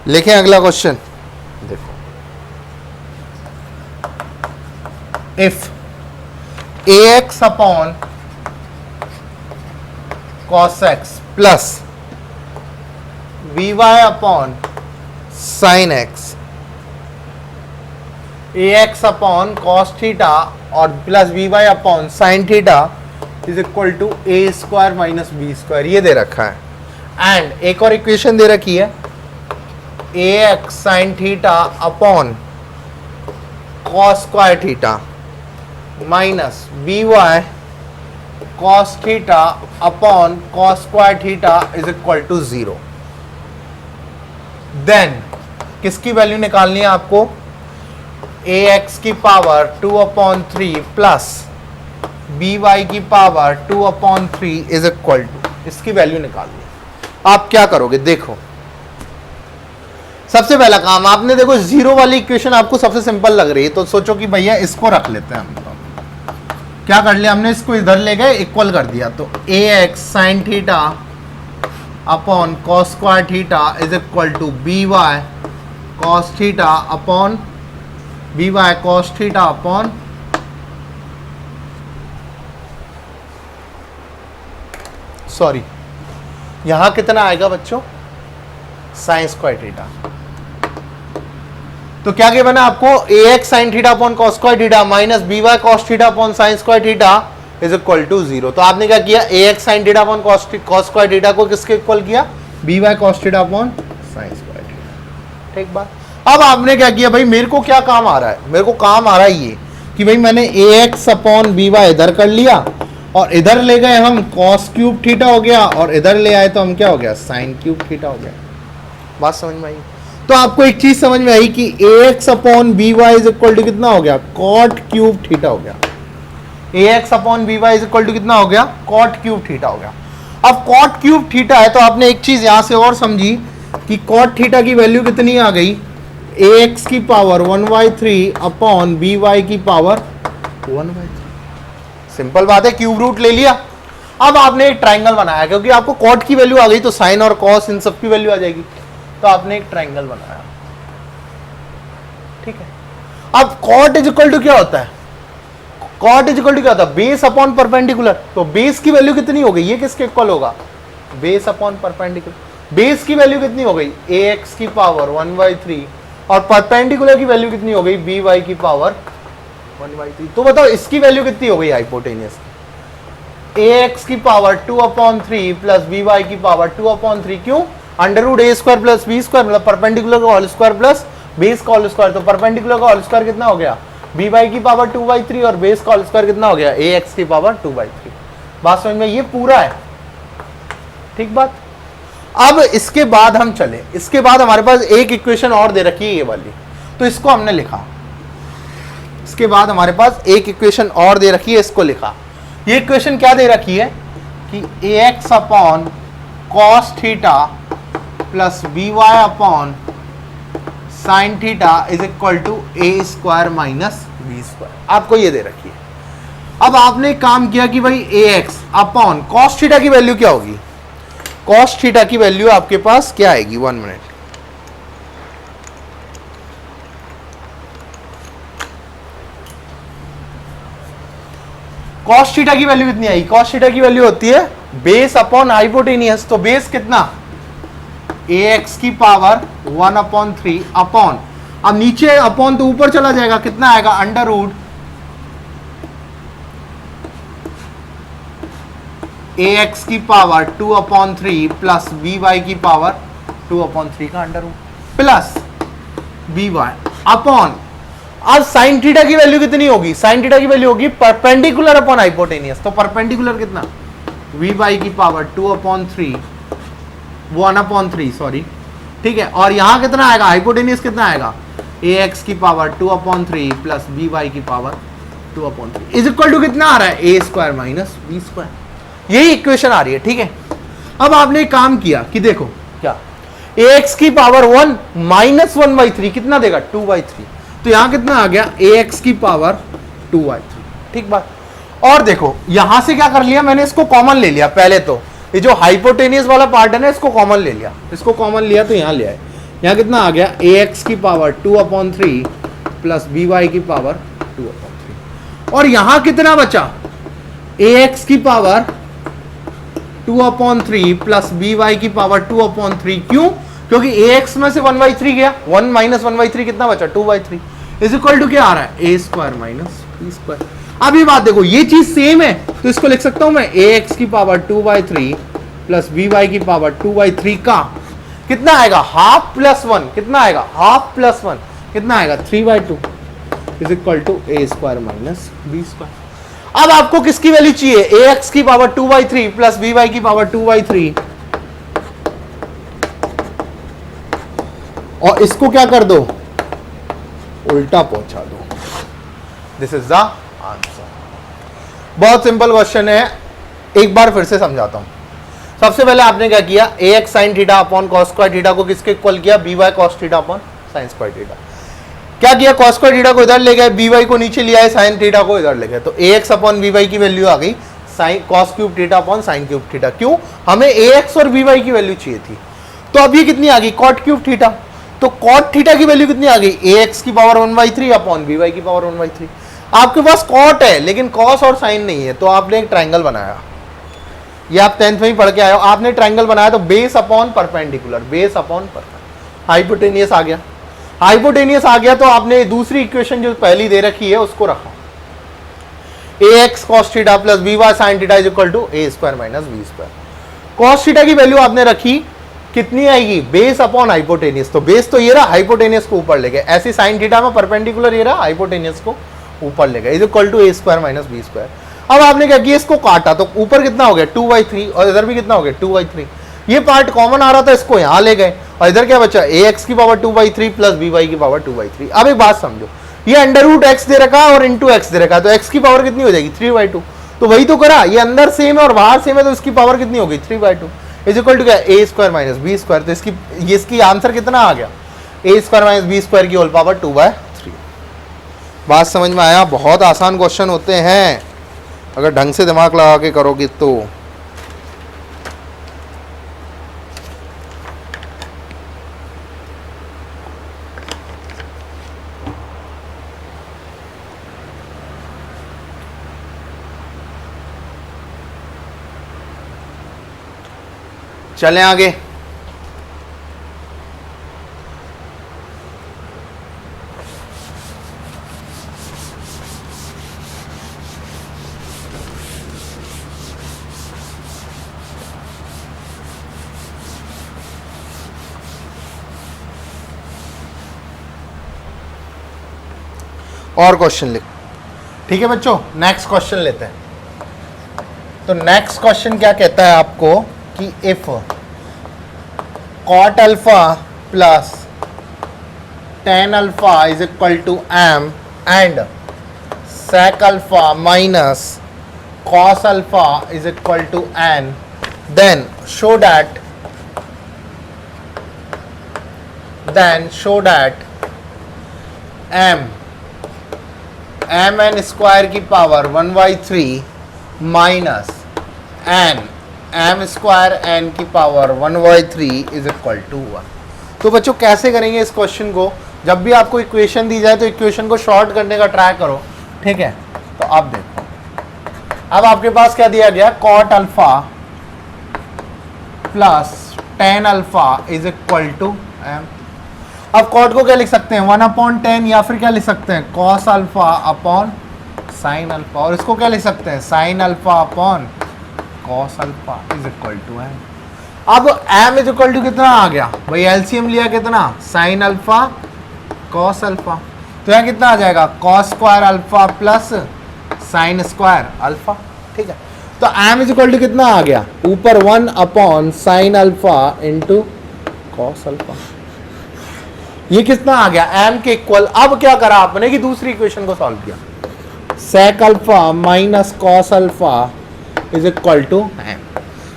लिखें अगला क्वेश्चन, देखो, if ax upon cos x plus by upon sin x, ax upon cos theta और plus by upon sin theta is equal to a square minus b square, ये दे रखा है। एंड एक और इक्वेशन दे रखी है ax sin theta upon cos square theta minus by cos theta upon cos square theta is equal to 0। Then किसकी value निकालनी है आपको? ax की पावर 2 अपॉन 3 प्लस by की power 2 upon 3 is equal to इसकी value निकालनी है। आप क्या करोगे, देखो सबसे पहला काम आपने, देखो जीरो वाली इक्वेशन आपको सबसे सिंपल लग रही है, तो सोचो कि भैया इसको रख लेते हैं हम। क्या कर लिया हमने, इसको इधर ले गए, इक्वल कर दिया, तो A X sine theta upon cos square theta is equal to B Y cos theta upon B Y cos theta upon sorry यहां कितना आएगा बच्चों, साइन स्क्वायर थीटा। तो क्या क्या बना आपको, A X sine theta upon cos square theta minus B Y cos theta upon sine square theta is equal to 0। तो आपने क्या किया, A X sine theta upon cos square theta को किसके इक्वल किया, B Y cos theta upon sine square theta. ठीक बात। अब आपने क्या किया भाई, मेरे को क्या काम आ रहा है, मेरे को काम आ रहा है ये कि भाई मैंने ए एक्स अपॉन बी वाई इधर कर लिया, और इधर ले गए हम कॉस क्यूब थीटा हो गया, और इधर ले आए तो हम क्या हो गया, साइन क्यूब थीटा हो गया। बात समझ में आई। तो आपको एक चीज समझ में आई कि A X upon B Y is equal to कितना हो गया, कॉट क्यूब थीटा हो गया। A X upon B Y is equal to कितना हो गया, कॉट क्यूब थीटा हो गया। अब कॉट क्यूब थीटा है तो आपने एक चीज यहां से और समझी कि कॉट थीटा की वैल्यू कितनी आ गई, ए एक्स की पावर 1/3 अपॉन बी वाई की पावर 1/3। सिंपल बात है, क्यूब रूट ले लिया। अब आपने एक ट्राइंगल बनाया, क्योंकि आपको कॉट की वैल्यू आ गई तो साइन और कॉस इन सब की वैल्यू आ जाएगी, तो आपने एक ट्राइंगल बनाया। ठीक है। अब कॉट इज इक्वल टू क्या होता है, कॉट इज इक्वल टू क्या होता है, बेस अपॉन परपेंडिकुलर। तो बेस की वैल्यू कितनी हो गई, ये किसके इक्वल होगा, बेस अपॉन परपेंडिकुलर। बेस की वैल्यू कितनी हो गई, ए एक्स की पावर 1/3, और परपेंडिकुलर की वैल्यू कितनी हो गई, बी वाई की पावर 1/3। तो बताओ इसकी वैल्यू कितनी हो गई हाइपोटेनियस, ए एक्स की पावर 2/3 प्लस बी वाई की पावर 2/3। क्यों, अंडर रूट ए स्क्वायर प्लस बी स्क्वायर, मतलब परपेंडिकुलर का होल स्क्वायर प्लस बेस का होल स्क्वायर। तो परपेंडिकुलर का होल स्क्वायर कितना हो गया, बी वाई की पावर 2/3, और बेस का होल स्क्वायर कितना हो गया, ए एक्स की पावर 2/3। बात समझ में, ये पूरा है। ठीक बात। अब इसके बाद हम चले, इसके बाद हमारे पास एक इक्वेशन और दे रखी है ये वाली, तो इसको हमने लिखा। इसके बाद हमारे पास एक इक्वेशन और दे रखी है, इसको लिखा। ये इक्वेशन क्या दे रखी है कि A X upon cos theta plus B Y upon sine theta is equal to A square minus B square, आपको ये दे रखी है। अब आपने काम किया कि भाई ए एक्स अपॉन कॉस थीटा की वैल्यू क्या होगी, कॉस थीटा की वैल्यू आपके पास क्या आएगी, 1 मिनट। कॉस थीटा की वैल्यू कितनी आई, कॉस थीटा की वैल्यू होती है बेस अपॉन हाइपोटेनियस। तो बेस कितना, ए एक्स की पावर 1/3 अपॉन, अब नीचे अपॉन तो ऊपर चला जाएगा, कितना आएगा, अंडर रूट ए एक्स की पावर 2/3 प्लस बी वाई की पावर 2/3 का under root plus B Y upon, अब साइन थीटा की वैल्यू कितनी होगी, साइन थीटा की वैल्यू होगी परपेंडिकुलर अपॉन हाइपोटेनियस। तो परपेंडिकुलर कितना, वी वाई की पावर 2/3 1/3 सॉरी, ठीक है। और यहां कितना आएगा, हाइपोटेनियस कितना आएगा, ए एक्स की पावर 2/3 प्लस बी वाई की पावर 2/3 इज इक्वल टू कितना आ रहा है, ए स्क्वायर माइनस बी स्क्वायर। यही इक्वेशन आ रही है। ठीक है। अब आपने एक काम किया कि देखो क्या, ए एक्स की पावर 1 माइनस 1/3 कितना देगा, 2/3। तो यहां कितना आ गया, ए एक्स की पावर 2/3। ठीक बात। और देखो यहां से क्या कर लिया मैंने, इसको कॉमन ले लिया। पहले तो ये जो हाइपोटेनियस वाला पार्ट है ना, इसको कॉमन ले लिया, इसको कॉमन लिया तो यहां ले आए। यहां कितना आ गया, ए एक्स की पावर 2/3 प्लस बी वाई की पावर 2/3। और यहां कितना बचा, ए एक्स की पावर 2/3 प्लस बी वाई की पावर 2/3। क्यों, क्योंकि ए एक्स में से 1/3 गया, 1 माइनस 1/3 कितना बचा, 2/3 इज इक्वल टू क्या आ रहा है, ए स्क्वायर माइनस बी स्क्वायर। अब ये बात देखो, ये चीज सेम है, तो इसको लिख सकता हूं मैं, ए एक्स की पावर 2/3 प्लस बी वाई की पावर 2/3 का कितना आएगा, हाफ प्लस 1 कितना आएगा, हाफ प्लस 1 कितना आएगा, 3/2 is equal to A square minus B square. अब आपको किसकी वैल्यू चाहिए, ए एक्स की पावर 2/3 प्लस बी वाई की पावर 2/3, और इसको क्या कर दो, उल्टा पहुंचा दो। This is the answer. बहुत सिंपल क्वेश्चन है, एक बार फिर से समझाता हूं। सबसे पहले आपने क्या किया, A X sine theta upon cos square theta को किसके इक्वल किया, B Y cos theta upon sine square theta. क्या किया, कॉस स्क्वायर थीटा को इधर ले गए, बी वाई को नीचे लिया है, साइन थीटा को इधर ले गए, तो A X upon B y की वैल्यू आ गई sine cos cube theta upon sine cube theta. क्यों, हमें ए एक्स और बी वाई की वैल्यू चाहिए थी। तो अब ये कितनी आ गई, कॉट क्यूब थीटा। तो कॉट थीटा की वैल्यू कितनी आ गई, ए एक्स की पावर 1/3 अपॉन बी वाई की पावर 1/3। आपके पास कॉट है लेकिन कॉस और साइन नहीं है, तो आपने एक ट्रायंगल बनाया। ये आप 10th में ही पढ़ के आए हो, आपने ट्रायंगल बनाया तो base upon perpendicular, base upon perpendicular, hypotenuse आ गया। हाइपोटेनियस आ गया तो आपने दूसरी इक्वेशन जो पहली दे रखी है उसको रखा, A X cos theta plus B Y sine theta is equal to A square minus B square. Cos theta की वैल्यू आपने रखी, कितनी आएगी, बेस अपॉन हाइपोटेनियस। तो बेस तो ये रहा, हाइपोटेनियस को ऊपर ले गए, ऐसी साइन थीटा में परपेंडिकुलर ये रहा, हाइपोटेनियस को ऊपर ले गए, is equal to A square minus B square. अब आपने क्या किया, इसको काटा तो ऊपर कितना हो गया 2/3 और इधर भी कितना हो गया 2/3। ये पार्ट कॉमन आ रहा था, इसको यहां ले गए और इधर क्या बचा, ए एक्स की पावर 2/3 प्लस बी वाई की पावर 2/3। अब एक बात समझो, ये अंडर रूट एक्स दे रखा है और इंटू एक्स दे रखा है, तो एक्स की पावर कितनी हो जाएगी 3/2। तो वही तो करा, ये अंदर सेम है और बाहर सेम है, तो इसकी पावर कितनी हो गई 3/2 इज इक्वल टू क्या, ए स्क्वायर माइनस बी स्क्वायर। तो इसकी आंसर कितना आ गया, ए स्क्वायर माइनस बी स्क्वायर की होल पावर 2/3। बात समझ में आया, बहुत आसान क्वेश्चन होते हैं अगर ढंग से दिमाग लगा के करोगे तो। चलें आगे। और क्वेश्चन लिख, ठीक है बच्चों, नेक्स्ट क्वेश्चन लेते हैं। तो नेक्स्ट क्वेश्चन क्या कहता है आपको कि if cot alpha plus tan alpha is equal to m and sec alpha minus cos alpha is equal to n, then show that mn square की power 1/3 minus m square n की power 1/3 is equal to 1। तो बच्चों कैसे करेंगे इस question को, जब भी आपको इक्वेशन दी जाए तो इक्वेशन को शॉर्ट करने का ट्राई करो, ठीक है। तो अब देखो, अब आपके पास क्या दिया गया, cot alpha plus tan alpha is equal to m। अब कॉट को क्या लिख सकते हैं 1/10 या फिर क्या लिख सकते हैं cos alpha upon sine alpha, और इसको क्या लिख सकते हैं sine alpha upon cos alpha is equal to m। अब m इज इक्वल टू कितना आ गया भाई, एलसीएम लिया कितना, साइन अल्फा cos अल्फा, तो यहाँ कितना आ जाएगा cos square alpha plus sine square alpha, ठीक है। तो m इज इक्वल टू कितना आ गया, ऊपर 1 upon sine alpha into cos alpha, ये कितना आ गया m के इक्वल। अब क्या करा आपने कि दूसरी इक्वेशन को सॉल्व किया, sec alpha minus cos alpha is equal to m,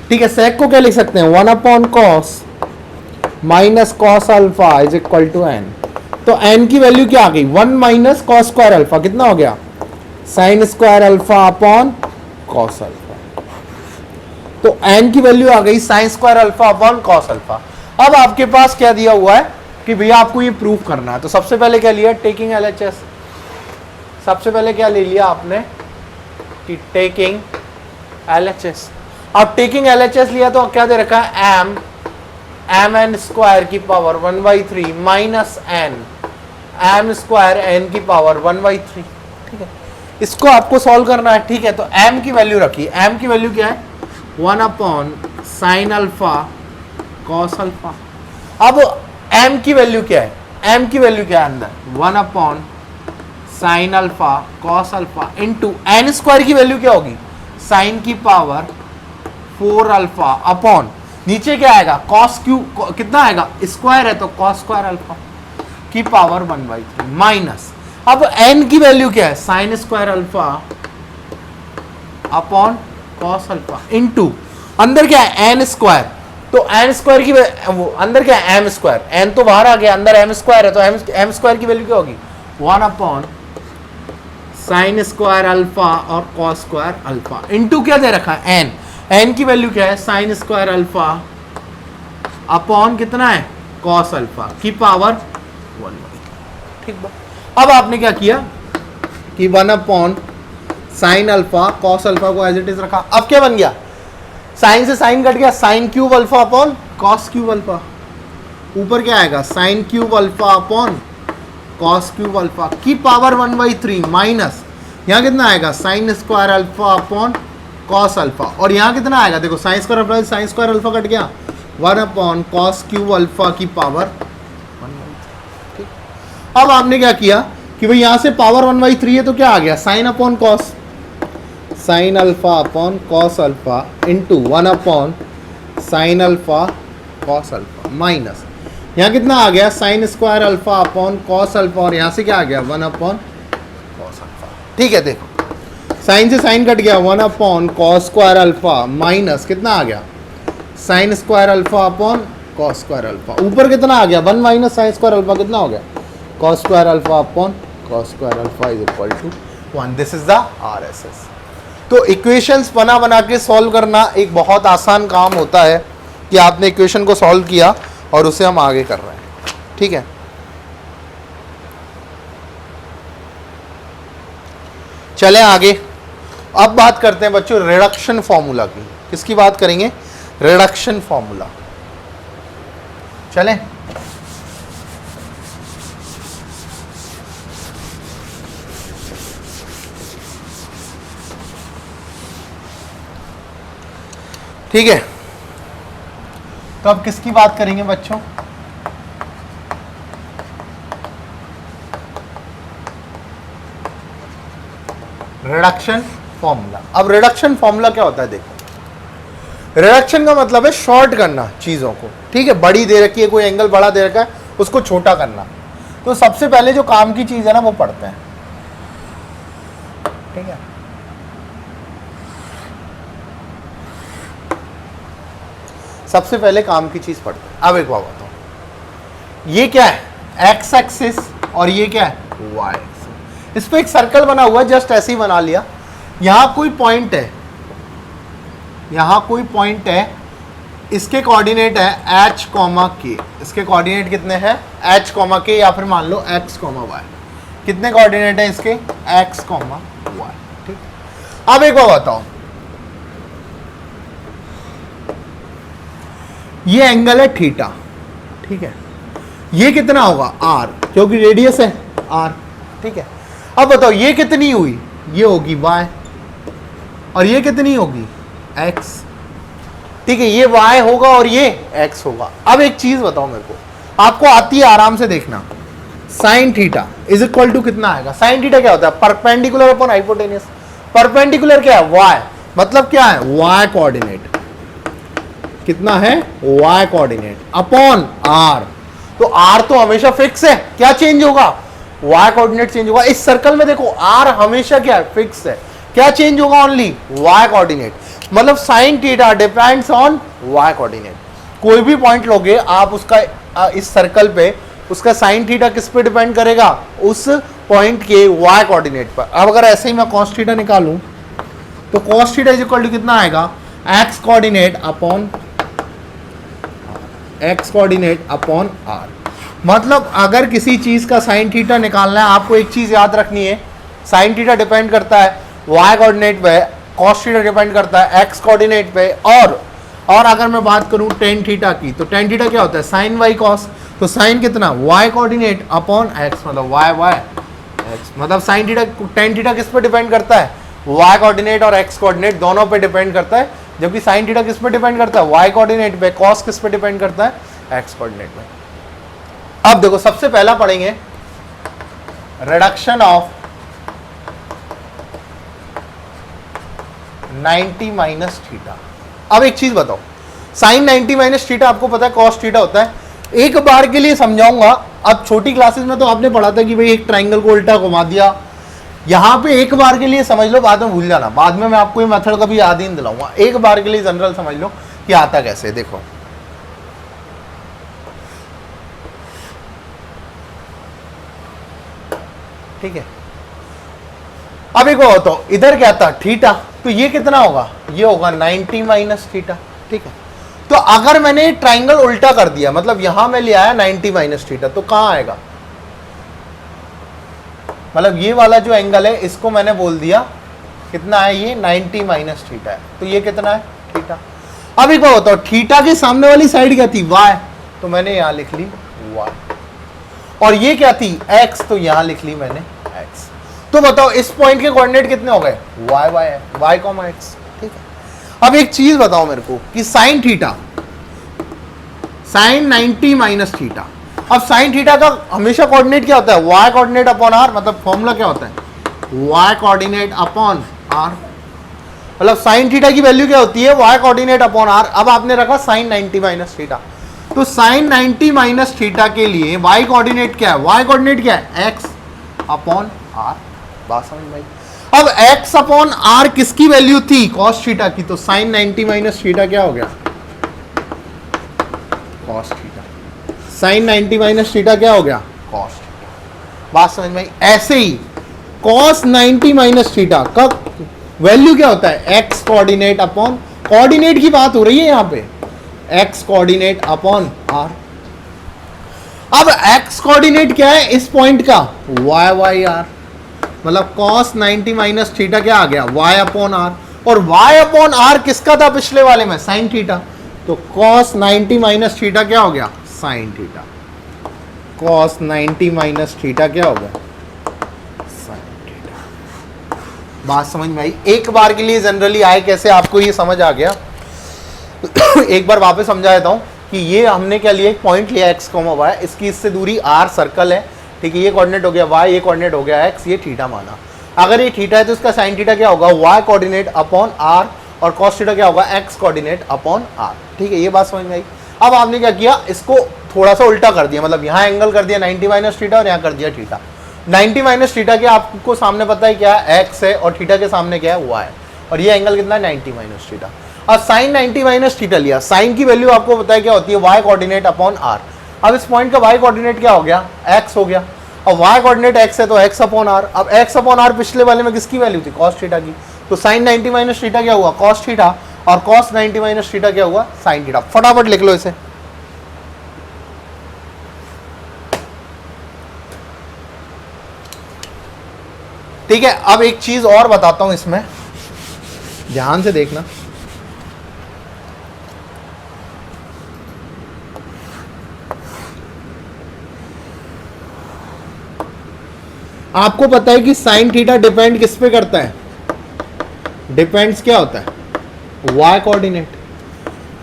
ठीक है। sec को क्या लिख सकते हैं 1/cos minus cos alpha is equal to n। तो n की वैल्यू क्या आ गई 1 माइनस cos स्क्वायर अल्फा, कितना हो गया sine square alpha upon cos alpha. तो n की वैल्यू आ गई sine square alpha upon cos alpha. अब आपके पास क्या दिया हुआ है कि भैया आपको ये प्रूव करना है, तो सबसे पहले क्या लिया, टेकिंग एलएचएस। सबसे पहले क्या ले लिया आपने कि टेकिंग एलएचएस। अब टेकिंग एलएचएस लिया तो क्या दे रखा है m n स्क्वायर की power 1/3 minus m square n की पावर 1/3, ठीक है। इसको आपको सॉल्व करना है, ठीक है। तो m की वैल्यू रखी, m की वैल्यू क्या है 1/sin अल्फा cos अल्फा। अब m की वैल्यू क्या है, m की वैल्यू क्या है अंदर 1/sin alpha cos alpha into n square की वैल्यू क्या होगी साइन की पावर 4 अल्फा अपॉन नीचे क्या आएगा cos क्यू, कितना आएगा स्क्वायर है तो cos स्क्वायर अल्फा की पावर 1/3 माइनस, अब n की वैल्यू क्या है sine square alpha upon cos alpha into अंदर क्या है एन स्क्वायर, तो एन स्क्वायर की अंदर क्या है एम स्क्वायर, एन तो बाहर आ गया, अंदर एम स्क्वायर है, तो एम स्क्वायर की वैल्यू क्या होगी 1 साइन स्क्वायर अल्फा और कॉस स्क्वायर अल्फा इनटू क्या दे रखा है एन, एन की वैल्यू क्या है साइन स्क्वायर अल्फा अपॉन कितना है कॉस अल्फा की पावर 1। ठीक बा, अब आपने क्या किया कि 1 साइन अल्फा कॉस अल्फा को एज इट इज रखा। अब क्या बन गया, साइन से साइन कट गया, sine cube alpha upon cos cube alpha, ऊपर क्या आएगा sine cube alpha upon cos cube alpha की पावर 1/3 माइनस यहाँ कितना आएगा sine square alpha upon cos alpha, और यहाँ कितना आएगा देखो sine square alpha, sine square alpha cut गया 1 कॉस क्यूब अल्फा की पावर 1/3। ठीक, अब आपने क्या किया कि भाई यहाँ से पावर 1/3 है तो क्या आ गया sine upon cos, sign alpha upon cos alpha into 1 sine alpha cos alpha minus यहाँ कितना आ गया sine square alpha upon cos alpha, और यहाँ से क्या आ गया 1 कॉस अल्फा। ठीक है, देखो साइन से साइन कट गया 1 कॉस स्क्वायर अल्फा माइनस कितना आ गया sine square alpha upon cos square alpha, ऊपर कितना आ गया 1 माइनस साइन स्क्वायर अल्फा कितना हो गया cos square alpha upon cos square alpha is equal to 1। This is the RSS। तो इक्वेशंस बना बना के सॉल्व करना एक बहुत आसान काम होता है कि आपने इक्वेशन को सॉल्व किया और उसे हम आगे कर रहे हैं। ठीक है, चलें आगे। अब बात करते हैं बच्चों रिडक्शन फॉर्मूला की। किसकी बात करेंगे, रिडक्शन फॉर्मूला। चलें, ठीक है, तो अब किसकी बात करेंगे बच्चों, रिडक्शन फॉर्मूला। अब रिडक्शन फॉर्मूला क्या होता है, देखो रिडक्शन का मतलब है शॉर्ट करना चीजों को। ठीक है, बड़ी दे रखी है, कोई एंगल बड़ा दे रखा है, उसको छोटा करना। तो सबसे पहले जो काम की चीज है ना वो पढ़ते हैं। ठीक है, सबसे पहले काम की चीज पढ़ते हैं। अब एक बात बताओ, ये क्या है एक्स एक्सिस और ये क्या है वाई एक्सिस। इस पे एक सर्कल बना हुआ है, जस्ट ऐसे ही बना लिया। यहां कोई पॉइंट है, यहां कोई पॉइंट है, इसके कोऑर्डिनेट है h, k। इसके कोऑर्डिनेट कितने हैं h, k, या फिर मान लो x, y। कितने कोऑर्डिनेट है इसके x, y। ठीक, अब एक बात बताओ, ये एंगल है थीटा। ठीक है, ये कितना होगा r, क्योंकि रेडियस है r। ठीक है, अब बताओ ये कितनी हुई, ये होगी y, और ये कितनी होगी x। ठीक है, ये y होगा और ये x होगा। अब एक चीज बताओ मेरे को, आपको आती है, आराम से देखना। Sine theta is equal to कितना आएगा, साइन थीटा क्या होता है परपेंडिकुलर अपॉन हाइपोटेन्यूस। परपेंडिकुलर क्या है y, मतलब क्या है y कोऑर्डिनेट, कितना है y कोऑर्डिनेट अपॉन r। तो r तो हमेशा फिक्स है, क्या चेंज होगा y कोऑर्डिनेट चेंज होगा। इस सर्कल में देखो r हमेशा क्या है फिक्स है, क्या चेंज होगा ओनली y कोऑर्डिनेट। मतलब sine theta depends on y coordinate. कोई भी पॉइंट लोगे आप उसका इस सर्कल पे, उसका साइन थीटा किस पे डिपेंड करेगा, उस पॉइंट के y कोऑर्डिनेट पर। अब अगर ऐसे ही मैं cos थीटा निकालूं तो cos theta is equal to कितना आएगा x coordinate upon x coordinate upon r। मतलब अगर किसी चीज का साइन थीटा निकालना है, आपको एक चीज याद रखनी है, साइन थीटा डिपेंड करता है y कोऑर्डिनेट पे, cos थीटा डिपेंड करता है x कोऑर्डिनेट पे। और अगर मैं बात करूं tan थीटा की, तो tan थीटा क्या होता है sin y cos। तो sin कितना y कोऑर्डिनेट अपॉन x, मतलब y x। मतलब sin थीटा tan थीटा किस पे डिपेंड करता है y कोऑर्डिनेट और x कोऑर्डिनेट दोनों पे डिपेंड करता है। जबकि sin थीटा किस पे डिपेंड करता है y कोऑर्डिनेट पे, cos किस पे डिपेंड करता है x कोऑर्डिनेट पे। अब देखो सबसे पहला पढ़ेंगे रिडक्शन ऑफ 90 माइनस थीटा। अब एक चीज बताओ, साइन 90 माइनस थीटा आपको पता है cos थीटा होता है। एक बार के लिए समझाऊंगा। अब छोटी क्लासेस में तो आपने पढ़ा था कि भाई एक ट्राइंगल को उल्टा घुमा दिया, यहाँ पे एक बार के लिए समझ लो, बाद में भूल जाना, बाद में मैं आपको ये मेथड कभी याद ही नहीं दिलाऊंगा, एक बार के लिए जनरल समझ लो कि आता कैसे। देखो ठीक है, अब एक और तो इधर क्या था थीटा, तो ये कितना होगा, ये होगा 90 माइनस थीटा। ठीक है, तो अगर मैंने ट्राइंगल उल्टा कर दिया, मतलब यहां मैं ले आया 90 माइनस थीटा, तो कहां आएगा, मतलब ये वाला जो एंगल है इसको मैंने बोल दिया कितना है, ये 90 माइनस थीटा है, तो ये कितना है थीटा। अब एक बात बताओ, थीटा के सामने वाली साइड क्या थी, वाई, तो मैंने यहां लिख ली वाई, और ये क्या थी एक्स, तो यहां लिख ली मैंने एक्स। तो बताओ इस पॉइंट के कोऑर्डिनेट कितने हो गए, वाई वाई है, वाई कॉमा एक्स। ठीक है, अब एक चीज बताओ मेरे को कि sine theta, sine 90 minus theta, अब साइन थीटा का हमेशा कोऑर्डिनेट क्या होता है, वाई कोऑर्डिनेट अपॉन आर, मतलब फॉर्मूला क्या होता है, वाई कोऑर्डिनेट अपॉन आर, मतलब साइन थीटा की वैल्यू क्या होती है, वाई कोऑर्डिनेट अपॉन आर। अब आपने रखा साइन 90 माइनस थीटा, तो साइन 90 माइनस थीटा के लिए वाई कोऑर्डिनेट क्या है, वाई कोऑर्डिनेट क्या है, एक्स अपॉन आर। बात समझ में आई। अब एक्स अपॉन आर किसकी वैल्यू थी, कॉस थीटा की, तो साइन 90 माइनस थीटा क्या हो गया, cos theta. Sine 90 minus theta क्या हो गया, कॉस थीटा। बात समझ में आई। ऐसे ही कॉस 90 माइनस थीटा का वैल्यू क्या होता है, एक्स कोऑर्डिनेट अपॉन, कोऑर्डिनेट की बात हो रही है यहां पे, एक्स कोऑर्डिनेट अपॉन आर। अब एक्स कोऑर्डिनेट क्या है इस पॉइंट का, वाई वाई आर, मतलब cos 90 माइनस थीटा क्या आ गया, y अपॉन आर, और y अपॉन आर किसका था पिछले वाले में, साइन थीटा, तो cos 90 माइनस थीटा क्या हो गया, sine theta, cos 90 minus theta क्या हो गया, साइन थीटा। बात समझ में आई। एक बार के लिए जनरली आए कैसे, आपको ये समझ आ गया। एक बार वापस समझा देता हूं कि ये हमने क्या लिया, एक पॉइंट लिया x, y, इसकी इससे दूरी r सर्कल है, ठीक है, ये कोऑर्डिनेट हो गया y, ये कोऑर्डिनेट हो गया x, ये थीटा माना। अगर ये थीटा है तो इसका साइन थीटा क्या होगा, y कोऑर्डिनेट अपॉन r, और कॉस थीटा क्या होगा, x कोऑर्डिनेट अपॉन r। ठीक है, ये बात समझ में आई। अब आपने क्या किया, इसको थोड़ा सा उल्टा कर दिया, मतलब यहाँ एंगल कर दिया 90 माइनस थीटा और यहाँ कर दिया थीटा। 90 माइनस थीटा के आपको सामने पता है क्या है, x है, और थीटा के सामने क्या है, y, और ये एंगल कितना है 90 माइनस थीटा। अब साइन 90 माइनस थीटा लिया, साइन की वैल्यू आपको पता है क्या होती है, y कोऑर्डिनेट अपॉन r। अब इस पॉइंट का y कोऑर्डिनेट क्या हो गया, x हो गया, अब y कोऑर्डिनेट x है तो x अपॉन r। अब x अपॉन r पिछले वाले में किसकी वैल्यू थी, cos थीटा की, तो sin 90 माइनस थीटा क्या हुआ, cos थीटा, और cos 90 माइनस थीटा क्या हुआ, sin थीटा। फटाफट लिख लो इसे। ठीक है, अब एक चीज और बताता हूं इसमें, ध्यान से देखना। आपको पता है कि साइन थीटा डिपेंड किस पे करता है, डिपेंड्स क्या होता है, y कोऑर्डिनेट।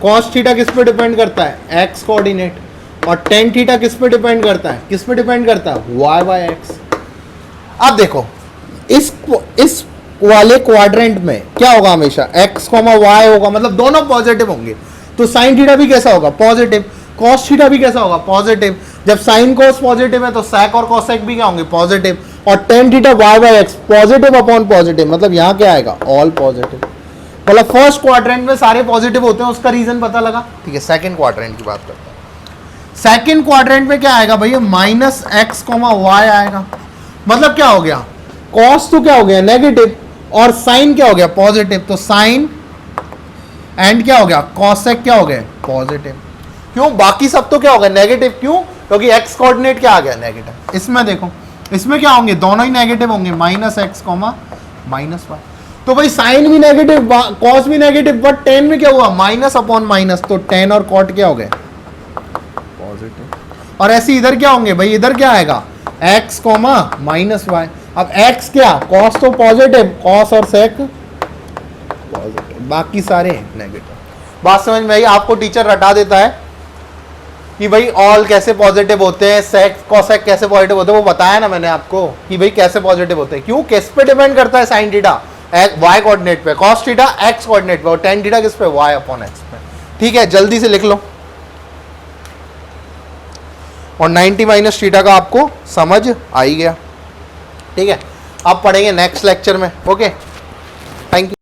cos थीटा किस पे डिपेंड करता है, x कोऑर्डिनेट, और tan थीटा किस पे डिपेंड करता है, किस पे डिपेंड करता है, y बाय x। अब देखो इस वाले क्वाड्रेंट में क्या होगा, हमेशा x, y होगा, मतलब दोनों पॉजिटिव होंगे, तो साइन थीटा भी कैसा होगा, पॉजिटिव, cos थीटा भी कैसा होगा, पॉजिटिव। जब साइन cos पॉजिटिव है तो sec और cosec भी क्या होंगे, पॉजिटिव, और tan theta y by x positive upon positive, मतलब यहां क्या आएगा, ऑल पॉजिटिव। मतलब फर्स्ट क्वाड्रेंट में सारे पॉजिटिव होते हैं, उसका रीजन पता लगा। ठीक है, सेकंड क्वाड्रेंट की बात करते हैं। सेकंड क्वाड्रेंट में क्या आएगा भैया, माइनस एक्स कोमा वाई आएगा, मतलब क्या हो गया, cos तो क्या हो गया नेगेटिव, और साइन क्या हो गया पॉजिटिव, तो साइन एंड क्या हो गया, cosec क्या हो गया पॉजिटिव। क्यों, बाकी सब तो क्या हो गया नेगेटिव, क्यों, क्योंकि x कोऑर्डिनेट क्या आ गया नेगेटिव। इसमें देखो, इसमें क्या होंगे, दोनों ही नेगेटिव होंगे, minus X comma minus Y. तो भाई साइन भी नेगेटिव, कॉस भी नेगेटिव, बट टेन में क्या हुआ, माइनस अपॉन माइनस, तो टेन और कॉट क्या हो गए पॉजिटिव। और ऐसे इधर क्या होंगे भाई, इधर क्या आएगा, एक्स कॉमा माइनस वाई। अब एक्स क्या, कॉस तो पॉजिटिव, कॉस और सेक पॉजिटिव, बाकी सारे नेगेटिव। बात समझ में आई। आपको टीचर रटा देता है कि भाई ऑल कैसे पॉजिटिव होते हैं, सेक कॉसेक कैसे पॉजिटिव होते हैं, वो बताया ना मैंने आपको कि भाई कैसे पॉजिटिव होते हैं। क्यों, किस पे डिपेंड करता है, साइन थीटा वाई कोऑर्डिनेट पे, कॉस थीटा एक्स कोऑर्डिनेट पे, और टेन थीटा किस पे, वाई अपॉन एक्स पे। ठीक है, जल्दी से लिख लो। और 90 माइनस थीटा का आपको समझ आ ही गया। ठीक है, अब पढ़ेंगे नेक्स्ट लेक्चर में। Okay, thank you.